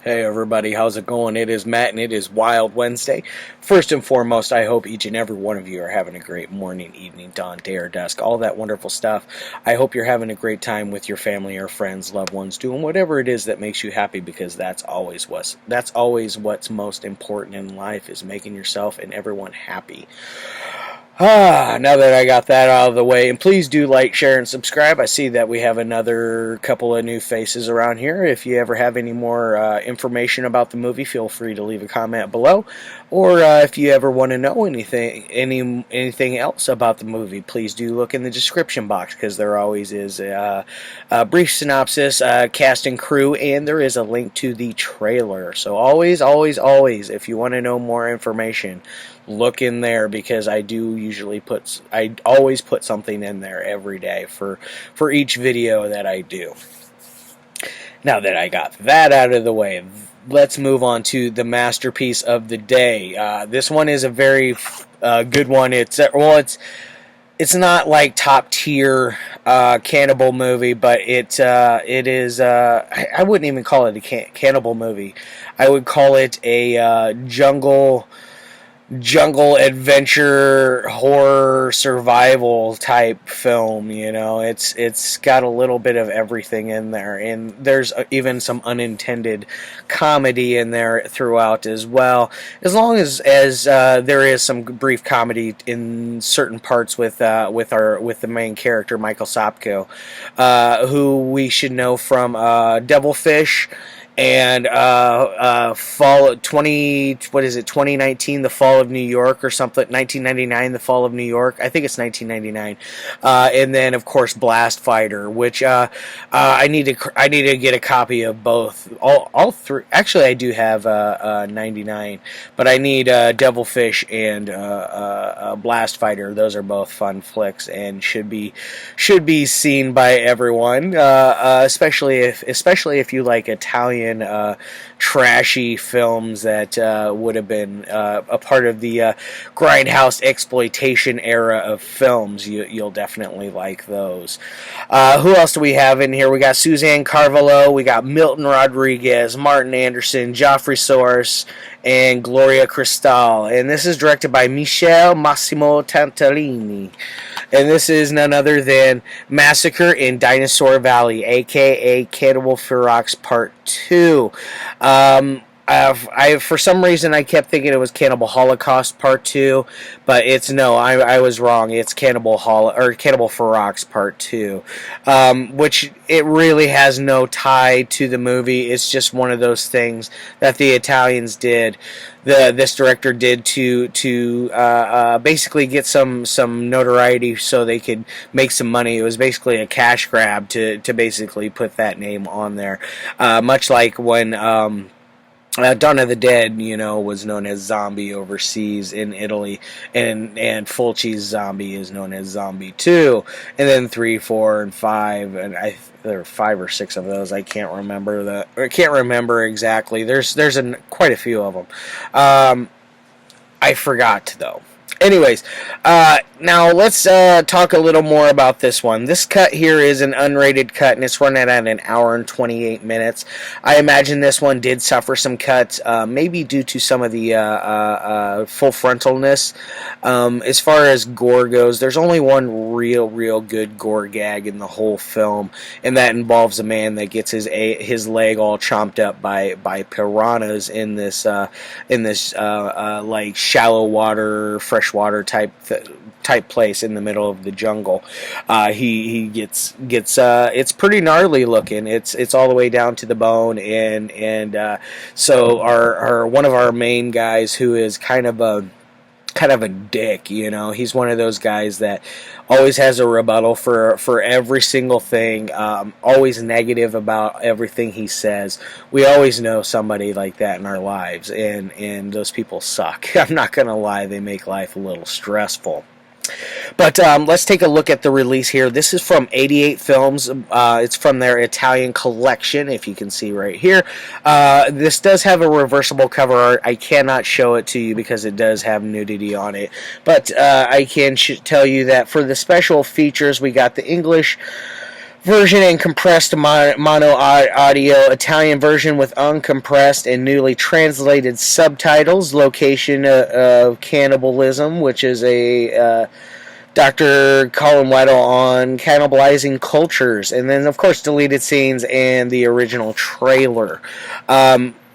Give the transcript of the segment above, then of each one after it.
Hey everybody, how's it going? It is Matt and it is Wild Wednesday. First and foremost, I hope each and every one of you are having a great morning, evening, dawn, day, or dusk, all that wonderful stuff. I hope you're having a great time with your family or friends, loved ones, doing whatever it is that makes you happy, because that's always what's most important in life, is making yourself and everyone happy. Now that I got that out of the way, and please do like, share, and subscribe. I see that we have another couple of new faces around here. If you ever have any more information about the movie, feel free to leave a comment below. Or if you ever want to know anything else about the movie, please do look in the description box, because there always is a brief synopsis, cast and crew, and there is a link to the trailer. So always, if you want to know more information, look in there, because I always put something in there every day for each video that I do. Now that I got that out of the way, let's move on to the masterpiece of the day. This one is a very good one. It's not like top tier cannibal movie, but it is. I wouldn't even call it a cannibal movie. I would call it a jungle adventure horror survival type film. It's got a little bit of everything in there, and there's even some unintended comedy in there throughout as well, as long as there is some brief comedy in certain parts with the main character, Michael Sopkiw, who we should know from Devilfish and fall 2019, The Fall of New York, or something, 1999, The Fall of New York. I think it's 1999. And then of course Blast Fighter, which I need to get a copy of both, all three. Actually, I do have 99, but I need Devilfish and Blast Fighter. Those are both fun flicks and should be seen by everyone, especially if you like Italian trashy films that would have been a part of the grindhouse exploitation era of films. You'll definitely like those. Who else do we have in here? We got Suzane, Carvalho, we got Milton Rodriguez, Martin Anderson, Jofre, Soares, and Gloria, Cristal. And this is directed by Michele Massimo Tantalini. And this is none other than Massacre in Dinosaur Valley, a.k.a. Cannibal Ferox Part 2. For some reason I kept thinking it was Cannibal Holocaust Part 2, but I was wrong. It's Cannibal Ferox Part 2, which it really has no tie to the movie. It's just one of those things that the Italians did. This director did to basically get some notoriety so they could make some money. It was basically a cash grab to basically put that name on there, much like when Dawn of the Dead, was known as Zombie overseas in Italy, and Fulci's Zombie is known as Zombie 2, and then 3, 4, and 5, and there are 5 or 6 of those. I can't remember exactly. There's quite a few of them. I forgot though. Anyways, now let's talk a little more about this one. This cut here is an unrated cut, and it's running at an hour and 28 minutes. I imagine this one did suffer some cuts, maybe due to some of the full frontalness. As far as gore goes, there's only one real good gore gag in the whole film, and that involves a man that gets his leg all chomped up by piranhas in this like shallow water, freshwater type place in the middle of the jungle. He gets it's pretty gnarly looking. It's all the way down to the bone, and so our one of our main guys, who is kind of a dick, he's one of those guys that always has a rebuttal for every single thing, always negative about everything he says. We always know somebody like that in our lives, and those people suck. I'm not gonna lie, they make life a little stressful. But let's take a look at the release here. This is from 88 Films. It's from their Italian collection, if you can see right here. This does have a reversible cover art. I cannot show it to you because it does have nudity on it. But I can tell you that for the special features, we got the English version and compressed mono audio, Italian version with uncompressed and newly translated subtitles, location of cannibalism, which is a Dr. Colin Weddle on cannibalizing cultures, and then of course deleted scenes and the original trailer.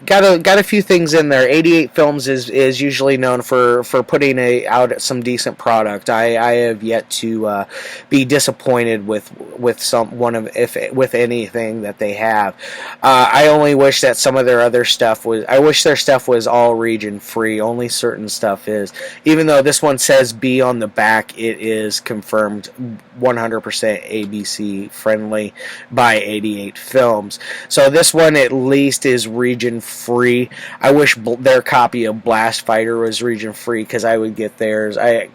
Got a few things in there. 88 Films is usually known for putting out some decent product. I have yet to be disappointed with with anything that they have. I only wish that some of their other stuff was. I wish their stuff was all region free. Only certain stuff is. Even though this one says B on the back, it is confirmed 100% ABC friendly by 88 Films. So this one at least is region free. I wish their copy of Blast Fighter was region free because I would get theirs. I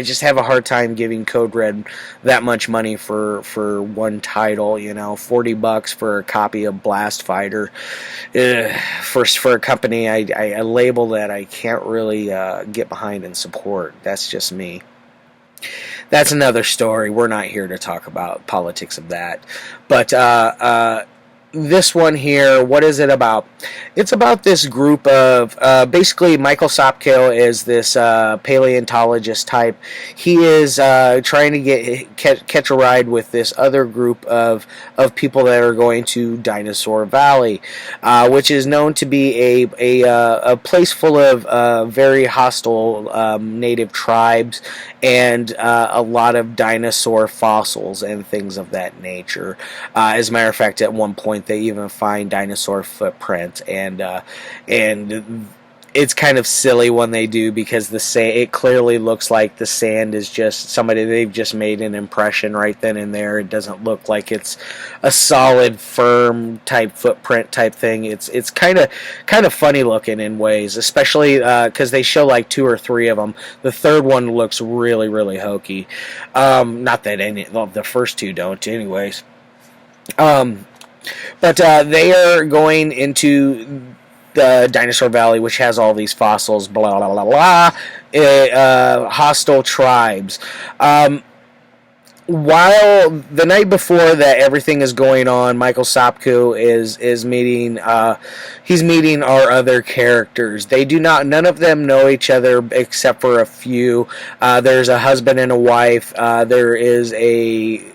just have a hard time giving Code Red that much money for one title. $40 for a copy of Blast Fighter. For a company, a label that I can't really get behind and support. That's just me. That's another story. We're not here to talk about politics of that. But this one here, what is it about? It's about this group of, basically Michael Sopkiw is this paleontologist type. He is trying to catch a ride with this other group of people that are going to Dinosaur Valley, which is known to be a place full of very hostile native tribes and a lot of dinosaur fossils and things of that nature. As a matter of fact, at one point they even find dinosaur footprints, and it's kind of silly when they do, because it clearly looks like the sand is just they've just made an impression right then and there. It doesn't look like it's a solid, firm type footprint type thing. It's kind of funny looking in ways, especially because they show like 2 or 3 of them. The third one looks really, really hokey. Not that the first 2 don't, anyways. But they are going into the Dinosaur Valley, which has all these fossils, blah, blah, blah, blah, hostile tribes. While the night before that everything is going on, Michael Sopkiw is meeting he's meeting our other characters. None of them know each other except for a few. There's a husband and a wife. There is a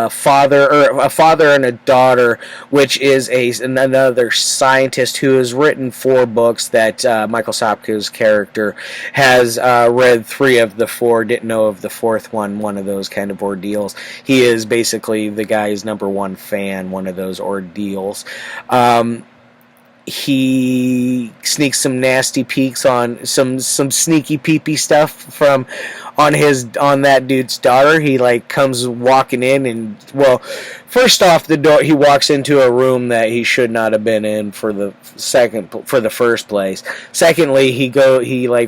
father and a daughter, which is another scientist who has written 4 books that Michael Sopkiw's character has read 3 of the 4, didn't know of the 4th one of those kind of ordeals. He is basically the guy's number 1 fan, one of those ordeals. He sneaks some nasty peeks on some sneaky peepee stuff from on that dude's daughter. He comes walking in, and first off the door, he walks into a room that he should not have been in for the first place. Secondly, he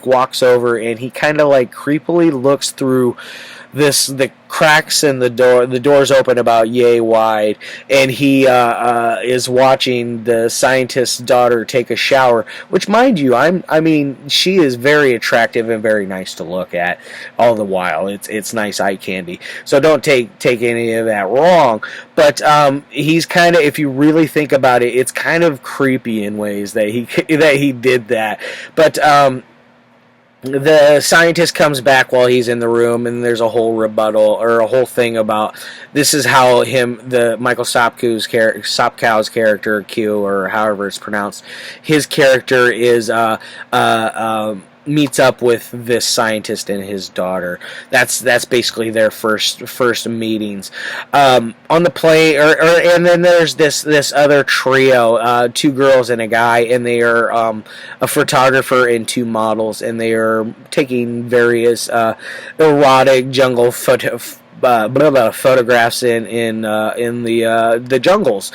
walks over and he kind of creepily looks through the cracks in the door. The door's open about yay wide, and he is watching the scientist's daughter take a shower, which, mind you, she is very attractive and very nice to look at all the while. It's nice eye candy, so don't take any of that wrong. But he's kind of, if you really think about it, it's kind of creepy in ways that he did that. But the scientist comes back while he's in the room, and there's a whole rebuttal or a whole thing about this is how Michael Sopkiw's character, Q, or however it's pronounced, his character is meets up with this scientist and his daughter. That's basically their first meetings. On the plane, and then there's this other trio, 2 girls and a guy, and they are a photographer and 2 models, and they are taking various erotic jungle photographs in the jungles.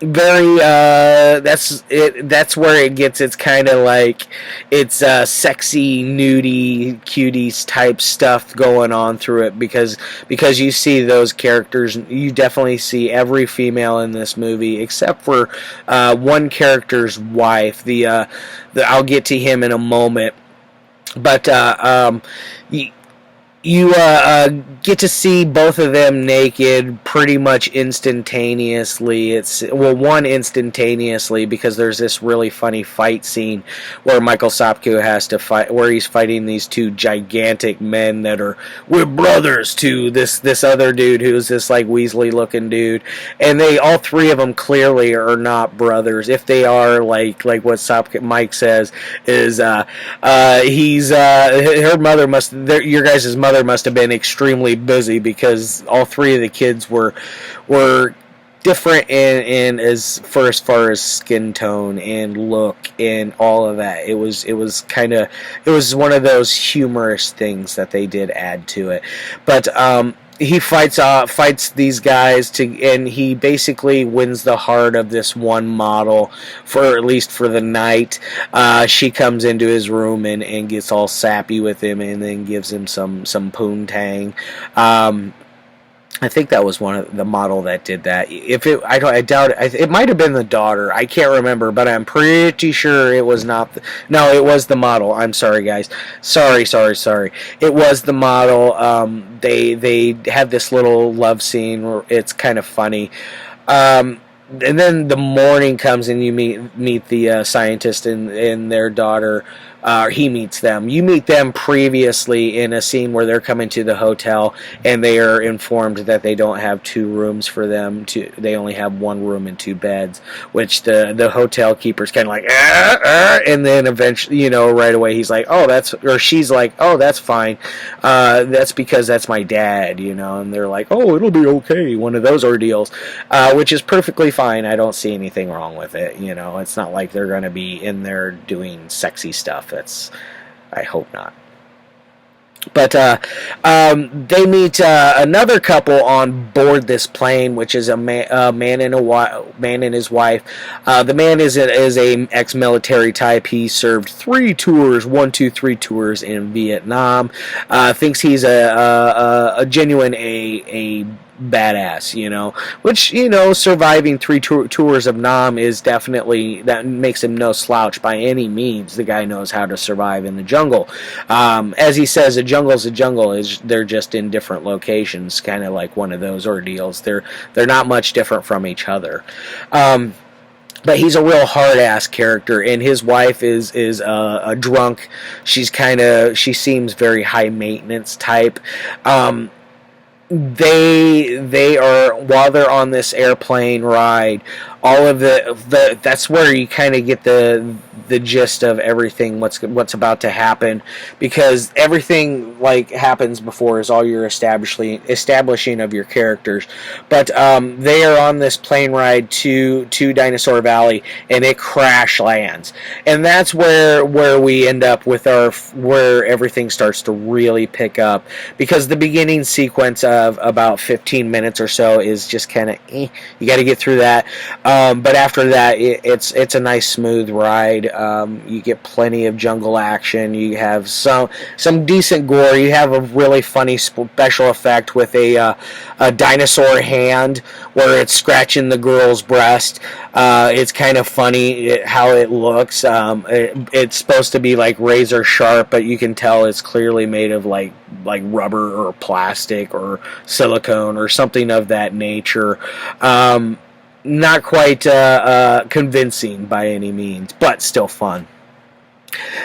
That's where it gets, it's kind of it's sexy, nudie, cuties type stuff going on through it, because you see those characters. You definitely see every female in this movie except for one character's wife. I'll get to him in a moment, but you get to see both of them naked pretty much instantaneously. It's one instantaneously because there's this really funny fight scene where Michael Sopkiw has to fight, where he's fighting these two gigantic men that are we're brothers to this other dude who's this like Weasley looking dude, and they all three of them clearly are not brothers. If they are, like what Mike says is her mother your guys' mother must have been extremely busy because all three of the kids were different in as far as skin tone and look and all of that. It was one of those humorous things that they did add to it. But he fights these guys and he basically wins the heart of this one model for at least for the night. She comes into his room and gets all sappy with him and then gives him some poontang. I think that was one of the model that did that. I doubt it. It might have been the daughter. I can't remember, but I'm pretty sure it was not. No, it was the model. I'm sorry, guys. Sorry. It was the model. They had this little love scene where it's kind of funny. And then the morning comes and you meet the scientist and their daughter. He meets them. You meet them previously in a scene where they're coming to the hotel and they are informed that they don't have 2 rooms for them. They only have 1 room and 2 beds, which the hotel keeper's kind of like, and then eventually, right away he's like, she's like, oh, that's fine. That's because that's my dad, and they're like, oh, it'll be okay. One of those ordeals, which is perfectly fine. I don't see anything wrong with it. It's not like they're going to be in there doing sexy stuff. I hope not. But they meet another couple on board this plane, which is a man and his wife. The man is a ex-military type. He served 3 tours, 1, 2, 3 tours in Vietnam. Thinks he's a genuine a badass, which, surviving 3 tours of Nam is definitely, that makes him no slouch by any means. The guy knows how to survive in the jungle. As he says, a jungle's a jungle. They're just in different locations, kind of like one of those ordeals. They're not much different from each other. But he's a real hard-ass character, and his wife is a drunk. She seems very high-maintenance type. They are, while they're on this airplane ride, all of the that's where you kind of get the gist of everything, what's about to happen, because everything like happens before is all your establishing of your characters. But they are on this plane ride to Dinosaur Valley, and it crash lands, and that's where we end up with where everything starts to really pick up, because the beginning sequence of about 15 minutes or so is just kind of you got to get through that. But after that, it's a nice smooth ride. You get plenty of jungle action. You have some decent gore. You have a really funny special effect with a dinosaur hand where it's scratching the girl's breast. It's kind of funny how it looks. It's supposed to be like razor sharp, but you can tell it's clearly made of like rubber or plastic or silicone or something of that nature. Not quite convincing by any means, but still fun.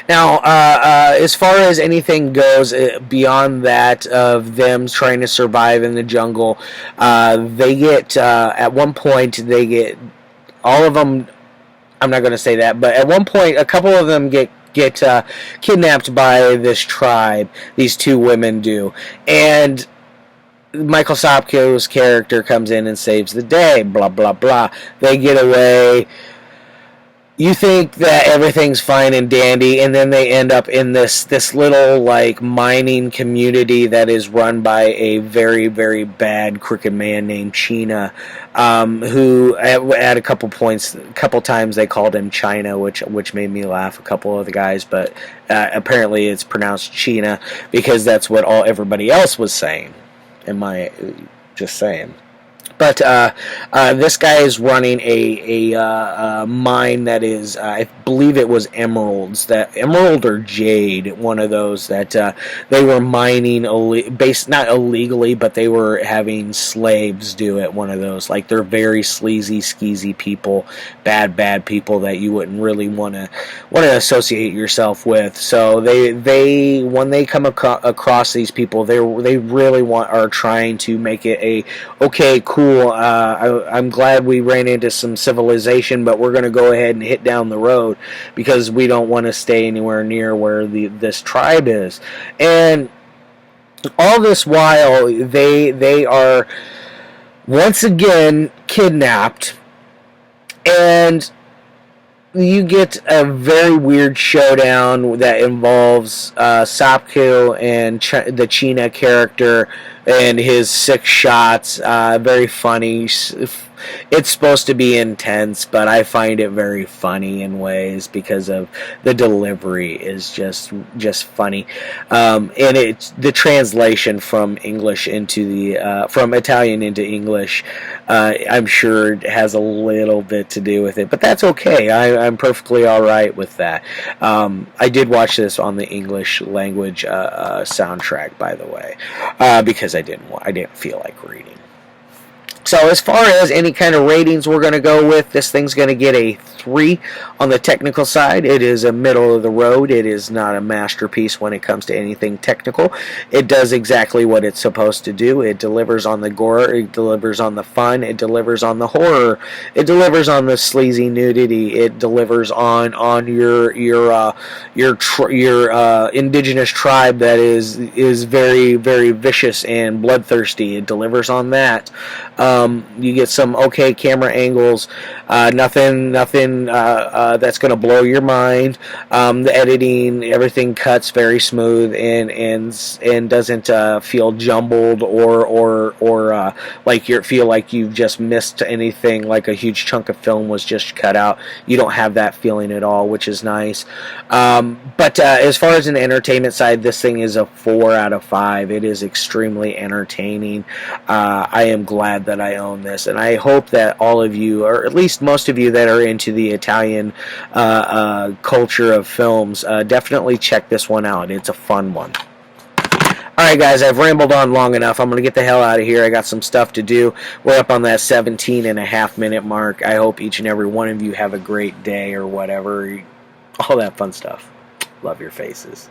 Now, as far as anything goes beyond that of them trying to survive in the jungle, they get, at one point, all of them, I'm not going to say that, but at one point, a couple of them get kidnapped by this tribe. These 2 women do. And Michael Sopkiw's character comes in and saves the day, blah, blah, blah. They get away. You think that everything's fine and dandy, and then they end up in this little, like, mining community that is run by a very, very bad, crooked man named China, who, at a couple times, they called him China, which made me laugh, a couple of the guys, but apparently it's pronounced China, because that's what everybody else was saying. Just saying. But this guy is running a mine that is, I believe it was emeralds, that emerald or jade, one of those that they were mining, not illegally, but they were having slaves do it. One of those, like they're very sleazy, skeezy people, bad people that you wouldn't really want to associate yourself with. So they when they come across these people, they really are trying to make it a okay, cool. I'm glad we ran into some civilization, but we're going to go ahead and hit down the road because we don't want to stay anywhere near where this tribe is. And all this while, they are once again kidnapped, and you get a very weird showdown that involves Sopkiw and the China character and his 6 shots. Very funny. It's supposed to be intense, but I find it very funny in ways because of the delivery is just funny. And it's the translation from English into the from Italian into English. I'm sure it has a little bit to do with it, but that's okay. I'm perfectly all right with that. I did watch this on the English language soundtrack, by the way, because I didn't feel like reading. So as far as any kind of ratings we're going to go with, this thing's going to get a 3 on the technical side. It is a middle of the road. It is not a masterpiece when it comes to anything technical. It does exactly what it's supposed to do. It delivers on the gore. It delivers on the fun. It delivers on the horror. It delivers on the sleazy nudity. It delivers on your indigenous tribe that is very, very vicious and bloodthirsty. It delivers on that. You get some okay camera angles, nothing that's going to blow your mind. The editing, everything cuts very smooth and doesn't feel jumbled or like you feel like you've just missed anything, like a huge chunk of film was just cut out. You don't have that feeling at all, which is nice. But as far as an entertainment side, this thing is a 4 out of 5. It is extremely entertaining. I am glad that I own this, and I hope that all of you, or at least most of you that are into the Italian culture of films, definitely check this one out. It's a fun one. Alright guys, I've rambled on long enough. I'm going to get the hell out of here. I got some stuff to do. We're up on that 17.5-minute mark. I hope each and every one of you have a great day or whatever. All that fun stuff. Love your faces.